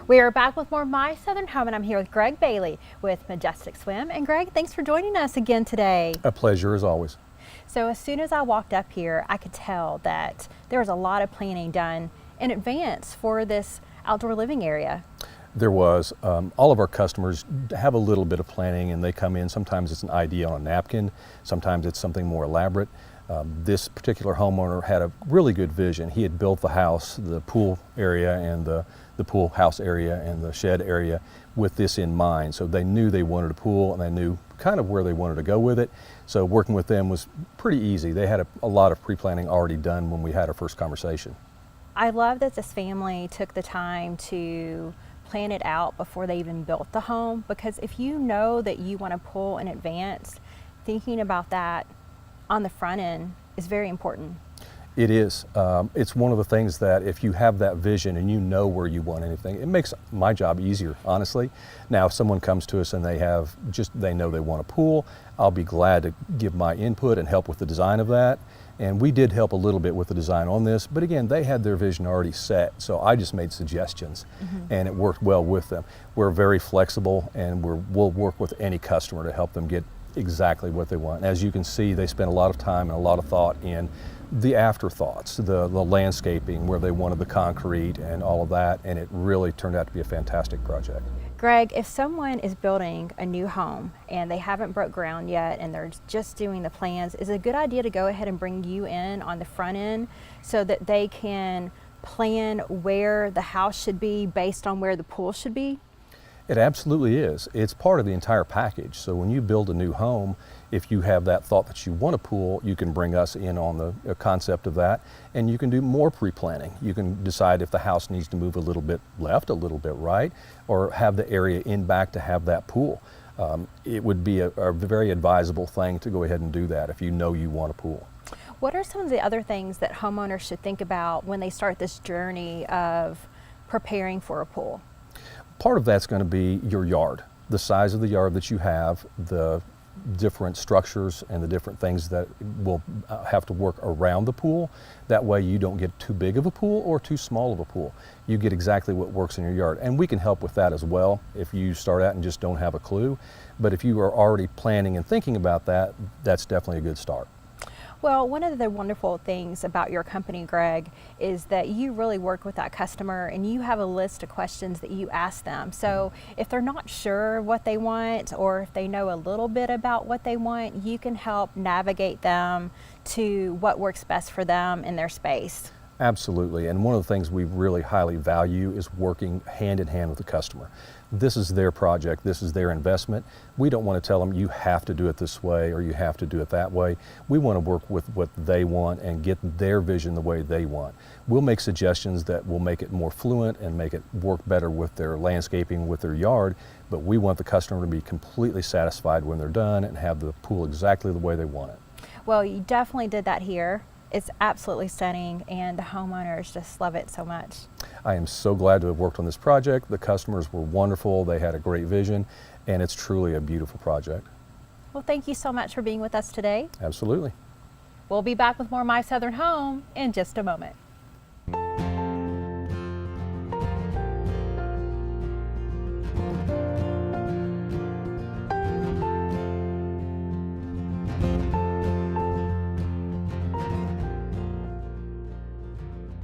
We are back with more My Southern Home, and I'm here with Greg Bailey with Majestic Swim. And Greg, thanks for joining us again today. A pleasure as always. So as soon as I walked up here, I could tell that there was a lot of planning done in advance for this outdoor living area. There was. All of our customers have a little bit of planning, and they come in. Sometimes it's an idea on a napkin. Sometimes it's something more elaborate. This particular homeowner had a really good vision. He had built the house, the pool area and the pool house area and the shed area with this in mind. So they knew they wanted a pool, and they knew kind of where they wanted to go with it. So working with them was pretty easy. They had a lot of pre-planning already done when we had our first conversation. I love that this family took the time to plan it out before they even built the home, because if you know that you want a pool in advance, thinking about that on the front end is very important. It is. It's one of the things that if you have that vision and you know where you want anything, it makes my job easier, honestly. Now, if someone comes to us and they know they want a pool, I'll be glad to give my input and help with the design of that. And we did help a little bit with the design on this, but again, they had their vision already set, so I just made suggestions, and it worked well with them. We're very flexible, and we'll work with any customer to help them get exactly what they want. As you can see, they spent a lot of time and a lot of thought in the afterthoughts, the landscaping, where they wanted the concrete and all of that, and it really turned out to be a fantastic project. Greg, if someone is building a new home and they haven't broke ground yet and they're just doing the plans, is it a good idea to go ahead and bring you in on the front end so that they can plan where the house should be based on where the pool should be? It absolutely is. It's part of the entire package. So when you build a new home, if you have that thought that you want a pool, you can bring us in on the concept of that, and you can do more pre-planning. You can decide if the house needs to move a little bit left, a little bit right, or have the area in back to have that pool. It would be a very advisable thing to go ahead and do that if you know you want a pool. What are some of the other things that homeowners should think about when they start this journey of preparing for a pool? Part of that's going to be your yard, the size of the yard that you have, the different structures and the different things that will have to work around the pool. That way you don't get too big of a pool or too small of a pool. You get exactly what works in your yard, and we can help with that as well if you start out and just don't have a clue. But if you are already planning and thinking about that, that's definitely a good start. Well, one of the wonderful things about your company, Greg, is that you really work with that customer and you have a list of questions that you ask them. So if they're not sure what they want, or if they know a little bit about what they want, you can help navigate them to what works best for them in their space. Absolutely, and one of the things we really highly value is working hand in hand with the customer. This is their project, this is their investment. We don't want to tell them you have to do it this way or you have to do it that way. We want to work with what they want and get their vision the way they want. We'll make suggestions that will make it more fluent and make it work better with their landscaping, with their yard, but we want the customer to be completely satisfied when they're done and have the pool exactly the way they want it. Well, you definitely did that here. It's absolutely stunning, and the homeowners just love it so much. I am so glad to have worked on this project. The customers were wonderful. They had a great vision, and it's truly a beautiful project. Well, thank you so much for being with us today. Absolutely. We'll be back with more My Southern Home in just a moment.